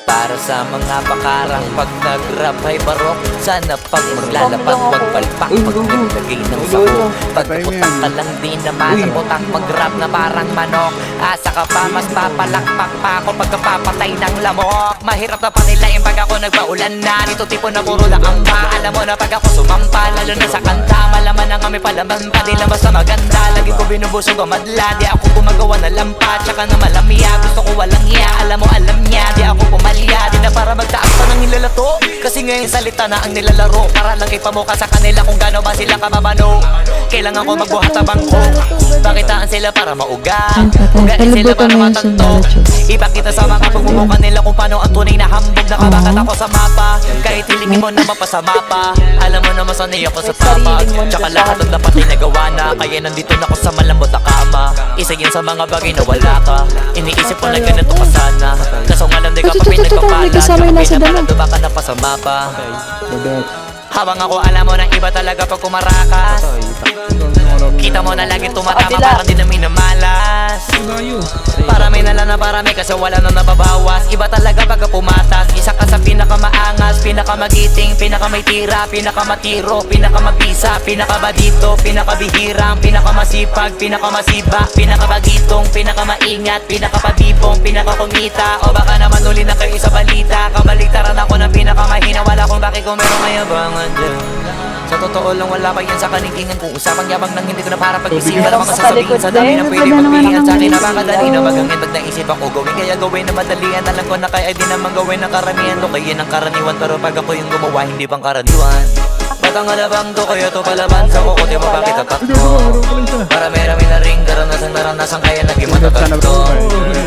Para sa mga pakarang pag nag-rap ay barok. Sana pag maglalapag wag palpak pag naglagay ng sako. Pagputak ka lang din na malamutak mag-rap na parang manok. Asa ka pa mas papalakpak pa ako pagkapapatay ng lamok. Mahirap na panilain pag ako nagpaulan na. Nito tipo na puro laamba. Alam mo na pag ako sumampa, lalo na sa kanta. Malaman na kami palaman pa, di lang basta maganda. Lagi ko binubusog ang madla, di ako gumagawa na lampa. Tsaka na malamya, gusto ko walang iya. Alam mo alam niya, di ako pumalya. Di na para magtaas pa ng ilalato. Kasi ngayon salita na ang nilalaro. Para lang ipamuka sa kanila kung gano ba sila kababano. Kailangan ko magbuhat na bangko. Bakitaan sila para maugat. Ugain sila para matanto. Ipakita sa mga pagmumuka nila kung paano ang tunay na hambog. Nakabakat ako sa mapa. Kahit hilingin mo na mapasa mapa. Alam mo naman sanay ako sa tama. Tsaka lahat ng dapat ay nagawa na. Kaya nandito na ako sa malambot na kama. Isa yan sa mga bagay na wala ka. Iniisip ko na ganito ka sana. Kaso nga lang di ka pa pinagpapala. Tsaka pinapalado baka napasama pa. Habang ako alam mo ng iba talaga pag kumarakas. Kita mo na lagi tumatama parang di na minamalas. Parami na lang na parami kasi wala na nababawas. Iba talaga pagka pumatas. Isa ka sa pinakamaangas, pinakamagiting, pinakamay tira, pinakamatiro, pinakamabisa, pinakabadito, pinakabihirang, pinakamasipag, pinakamasiba, pinakabagitong, pinakamaingat, pinakapabibong, pinakakumita. O baka naman uli na kayo sa balita. Kabaligtaran ako ng pinakamahina. Wala kung bakit kung meron mayabangan dyan. Sa totoo lang wala pa yan sa kaningingan. Kung usapang yabang nang hindi ko na para pag-isipan. Ang mga sasabihin sa dami na pwede magpilihan. Sa akin napakadali na magangin. Pag naisip ako gawin kaya gawin na madalian. Alam ko na kaya di naman gawin ng karamihan. To kaya ng karaniwan. Pero pag ako yung gumawa hindi pang karaniwan. Batang alabang to kaya to palaban. Sa kukote mo bakit tatakbo. Para merami na ring naranasan kaya naging matatakto.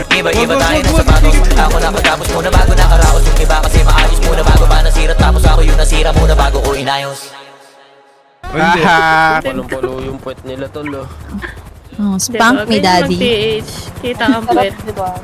Iba-iba tayo ng sapatos. Ako na pagtapos muna bago nakaraos. Yung iba kasi maayos muna bago pa nasira. Tapos ako yung nasira muna bago ko inayos. Palong-palo yung puwet nila tol oh. Oh, spank me, daddy. Kita ang puwet. Diba?